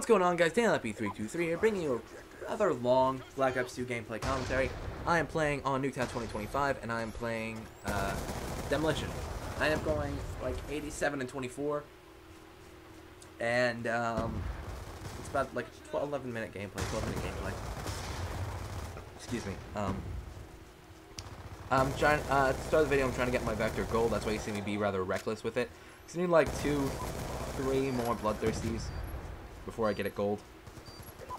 What's going on, guys? DanielP323 here, bringing you a rather long Black Ops 2 gameplay commentary. I am playing on Nuketown 2025, and I am playing Demolition. I am going like 87 and 24, and it's about like 11 minute gameplay, 12-minute gameplay. Excuse me. I'm trying to start the video. I'm trying to get my Vector gold. That's why you see me be rather reckless with it. I need like 2-3 more bloodthirsties before I get it gold.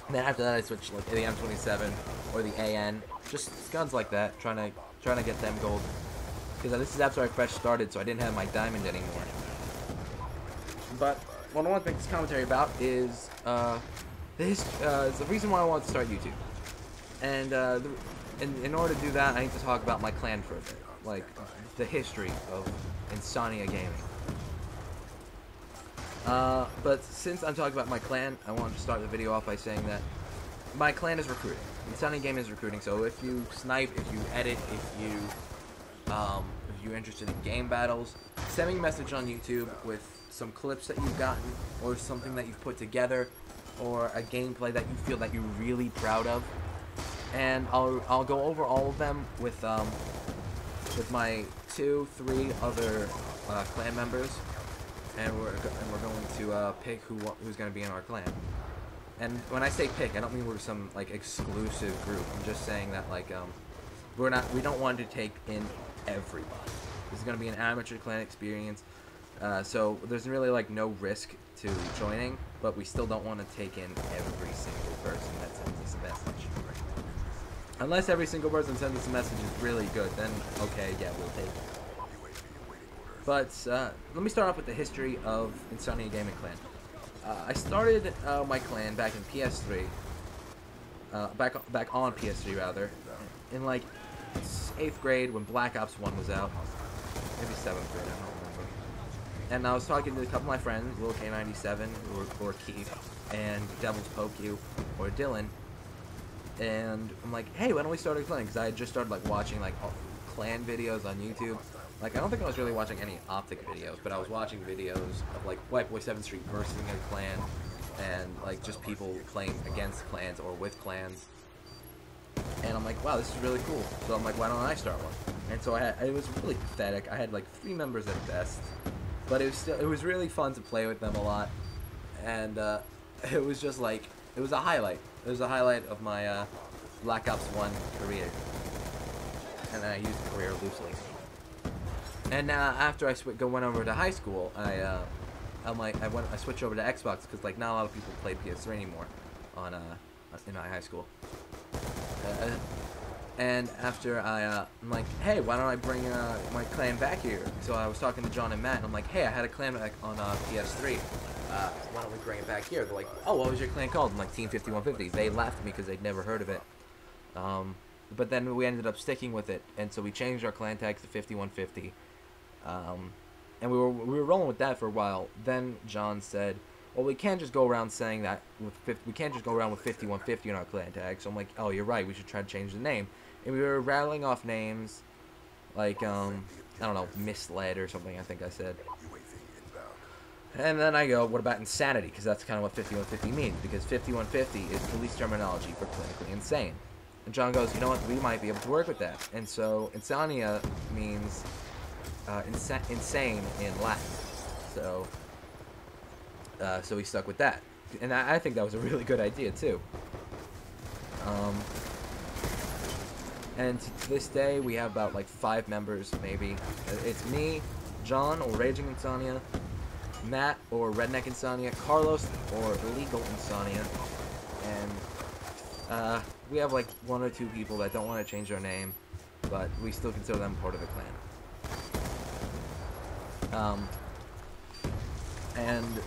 And then after that, I switch like to the M27 or the AN, just guns like that, trying to get them gold. Because this is after I fresh started, so I didn't have my diamond anymore. But what I want to make this commentary about is the reason why I want to start YouTube. And in order to do that, I need to talk about my clan for a bit, like the history of InSania Gaming. But since I'm talking about my clan, I want to start the video off by saying that my clan is recruiting. InSania Gaming is recruiting, so if you snipe, if you edit, if you're interested in game battles, send me a message on YouTube with some clips that you've gotten, or something that you've put together, or a gameplay that you feel that you're really proud of, and I'll go over all of them with my 2-3 other clan members. And we're going to pick who's going to be in our clan. And when I say pick, I don't mean we're some like exclusive group. I'm just saying that like we don't want to take in everybody. This is going to be an amateur clan experience, so there's really like no risk to joining, but we still don't want to take in every single person that sends us a message. Unless every single person sends us a message is really good, then okay, yeah, we'll take it. But let me start off with the history of InSania Gaming clan. I started my clan back in PS3, back on PS3 rather, in like 8th grade when Black Ops 1 was out, maybe 7th grade, I don't remember. And I was talking to a couple of my friends, Lil K97 or Keith, and Devil's Poke You or Dylan, and I'm like, hey, why don't we start a clan? Because I had just started like watching like clan videos on YouTube. Like, I don't think I was really watching any Optic videos, but I was watching videos of, like, White Boy 7th Street versus a clan, and, like, just people playing against clans or with clans. And I'm like, wow, this is really cool. So I'm like, why don't I start one? And so it was really pathetic. I had, like, 3 members at best. But it was really fun to play with them a lot. And, it was just, like, it was a highlight. It was a highlight of my, Black Ops 1 career. And I used career loosely. And after I went over to high school, I switched over to Xbox because like not a lot of people play PS3 anymore in my high school. And after I'm like, hey, why don't I bring my clan back here? So I was talking to John and Matt, and I'm like, hey, I had a clan back on PS3. Why don't we bring it back here? They're like, oh, what was your clan called? I'm like, Team 5150. They laughed at me because they'd never heard of it. But then we ended up sticking with it, and so we changed our clan tags to 5150. And we were rolling with that for a while. Then John said, well, we can't just go around saying that we can't just go around with 5150 in our clan tag. So I'm like, oh, you're right, we should try to change the name. And we were rattling off names like I don't know, Misled or something, I think I said. And then I go, what about insanity? Because that's kind of what 5150 means, because 5150 is police terminology for clinically insane. And John goes, you know what, we might be able to work with that. And so Insania means insane in Latin, so we stuck with that, and I think that was a really good idea too. And to this day, we have about like 5 members, maybe. It's me, John or Raging Insania, Matt or Redneck Insania, Carlos or Illegal Insania, and we have like 1 or 2 people that don't want to change their name, but we still consider them part of the clan. And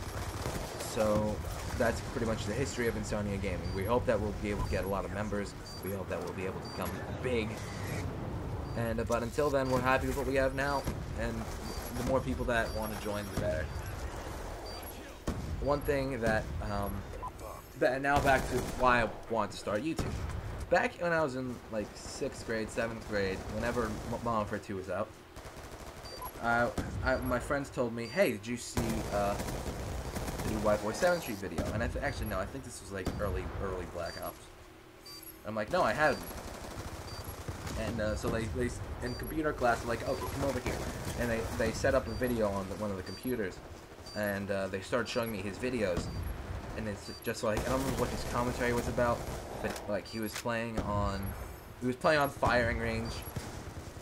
so that's pretty much the history of InSania Gaming. We hope that we'll be able to get a lot of members. We hope that we'll be able to become big. And but until then, we're happy with what we have now, and the more people that want to join, the better. One thing that now back to why I want to start YouTube. Back when I was in like 6th grade, 7th grade, whenever Modern Warfare 2 was out, my friends told me, hey, did you new White Boy 7th Street video, and actually no, I think this was like early Black Ops. I'm like, no, I haven't. And so they in computer class, I'm like, okay, come over here, and they set up a video on one of the computers, and they started showing me his videos, and it's just like, I don't remember what his commentary was about, but like he was playing on firing range,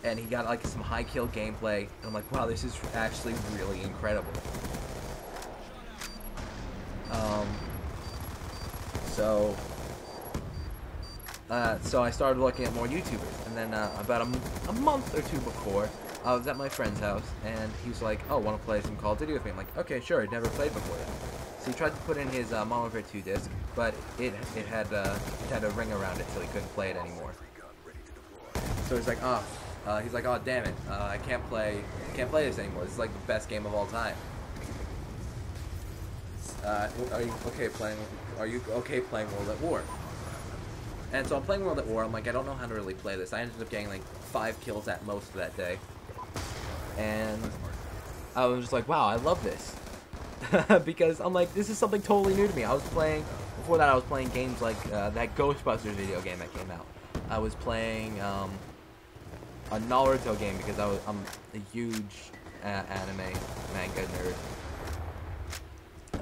and he got like some high kill gameplay, and I'm like, wow, this is actually really incredible. So I started looking at more YouTubers, and then about a month or two before, I was at my friend's house, and he was like, oh, want to play some Call of Duty with me? I'm like, okay, sure, I'd never played before that. So he tried to put in his Modern Warfare 2 disc, but it had a ring around it, so he couldn't play it anymore. So he's like, oh, damn it, I can't play this anymore. This is like the best game of all time. Are you okay playing World at War? And so I'm playing World at War. I'm like, I don't know how to really play this. I ended up getting like 5 kills at most that day, and I was just like, wow, I love this. Because I'm like, this is something totally new to me. Before that I was playing games like that Ghostbusters video game that came out. I was playing a Naruto game because I'm a huge anime manga nerd.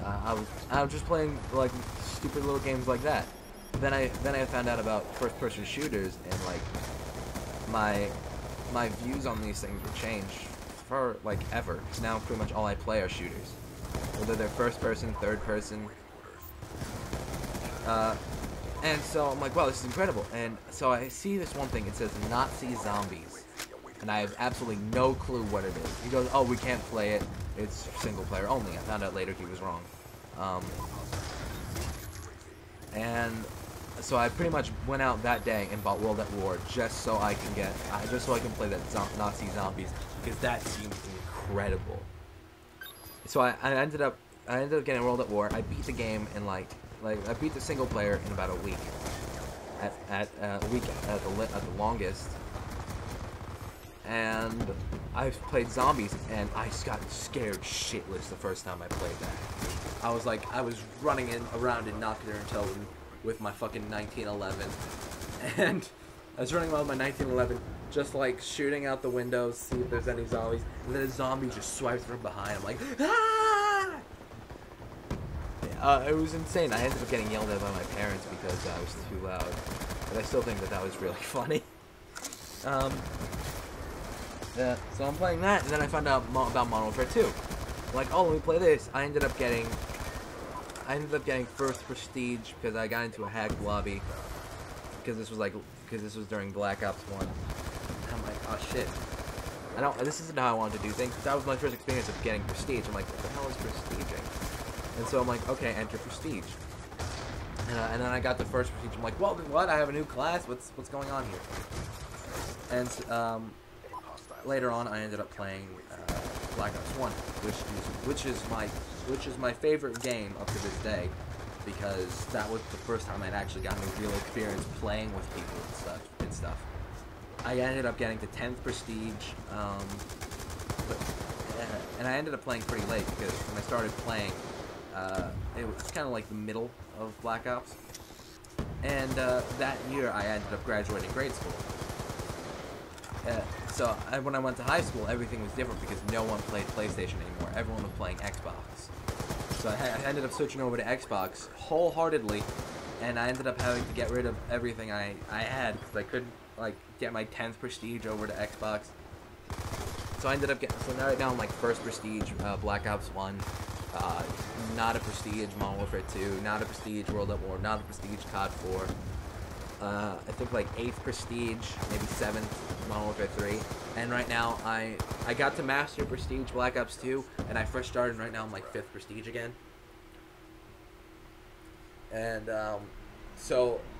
I was just playing like stupid little games like that. Then I found out about first-person shooters, and like my views on these things would change for like ever. Because now pretty much all I play are shooters, whether they're first-person, third-person. And so I'm like, wow, this is incredible. And so I see this one thing. It says Nazi zombies, and I have absolutely no clue what it is. He goes, oh, we can't play it. It's single player only. I found out later he was wrong. And so I pretty much went out that day and bought World at War just so I can play that Nazi zombies, because that seems incredible. So I ended up getting World at War. I beat the game in like I beat the single player in about a week. At the longest. And I played zombies, and I got scared shitless the first time I played that. I was running around in Nocturne Until with my fucking 1911, and I was running around with my 1911, just like shooting out the windows, see if there's any zombies, and then a zombie just swipes from behind. I'm like, ah! It was insane. I ended up getting yelled at by my parents because I was too loud, but I still think that was really funny. Yeah, so I'm playing that, and then I found out about Modern Warfare 2. I'm like, oh, let me play this. I ended up getting first prestige because I got into a hacked lobby, because this was during Black Ops 1. And I'm like, oh shit. This isn't how I wanted to do things. That was my first experience of getting prestige. I'm like, what the hell is prestiging? And so I'm like, okay, enter prestige. And then I got the first prestige. I'm like, well, what? I have a new class. What's going on here? And later on, I ended up playing Black Ops 1, which is my favorite game up to this day, because that was the first time I'd actually gotten a real experience playing with people and stuff. I ended up getting the 10th prestige, and I ended up playing pretty late, because when I started playing, it was kind of like the middle of Black Ops, and that year I ended up graduating grade school. So when I went to high school, everything was different because no one played PlayStation anymore. Everyone was playing Xbox. So I ended up switching over to Xbox wholeheartedly, and I ended up having to get rid of everything I had because I couldn't get my 10th prestige over to Xbox. So I ended up right now I'm like first prestige Black Ops 1, not a prestige Modern Warfare 2, not a prestige World at War, not a prestige COD 4. I think like 8th prestige, maybe 7th Modern Warfare 3, and right now I got to master prestige Black Ops 2, and I first started, and right now I'm like 5th prestige again. And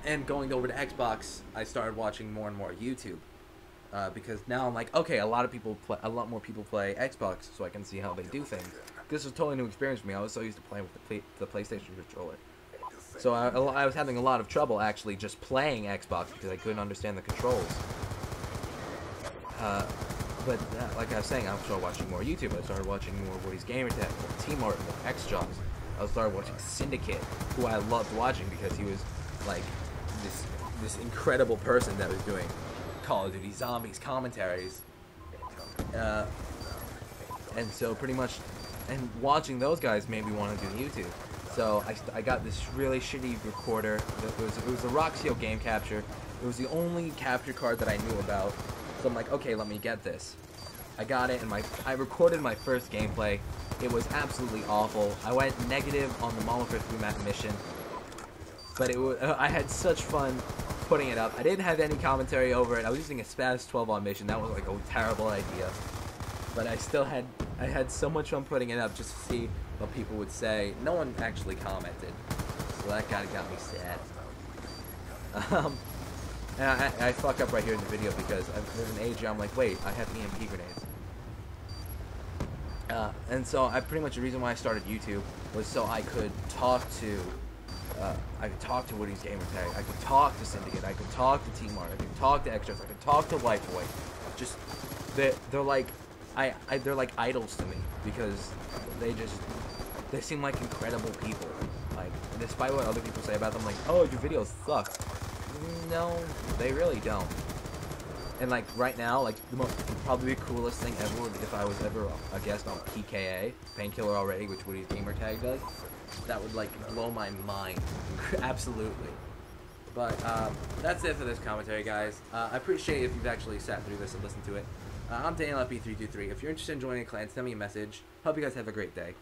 and going over to Xbox, I started watching more and more YouTube, because now I'm like, okay, a lot more people play Xbox, so I can see how they do things. This was a totally new experience for me. I was so used to playing with the PlayStation controller. So I was having a lot of trouble actually just playing Xbox because I couldn't understand the controls. But like I was saying, I started watching more YouTube. I started watching more Woody's Gamer Tag, more Team Art, more X-Jobs. I started watching Syndicate, who I loved watching because he was like this incredible person that was doing Call of Duty Zombies commentaries. And so pretty much, and watching those guys made me want to do YouTube. So I got this really shitty recorder. It was a Roxio game capture. It was the only capture card that I knew about. So I'm like, okay, let me get this. I got it, and I recorded my first gameplay. It was absolutely awful. I went negative on the Mama First Map mission, but I had such fun putting it up. I didn't have any commentary over it. I was using a Spaz 12 on mission. That was like a terrible idea, but I had so much fun putting it up just to see what people would say. No one actually commented, so that kind of got me sad. And I fuck up right here in the video because there's an age I'm like, wait, I have EMP grenades. And so pretty much the reason why I started YouTube was so I could talk to Woody's Gamertag, I could talk to Syndicate, I could talk to T-Mart, I could talk to Extras, I could talk to Whiteboy. Just they're like they're like idols to me because they seem like incredible people. Like, despite what other people say about them, like, oh, your videos suck. No, they really don't. And like right now, like probably the coolest thing ever would if I was ever a guest on PKA, Painkiller Already, which Woody's Gamertag does. That would like blow my mind, absolutely. But that's it for this commentary, guys. I appreciate if you've actually sat through this and listened to it. I'm Daniel FB323. If you're interested in joining a clan, send me a message. Hope you guys have a great day.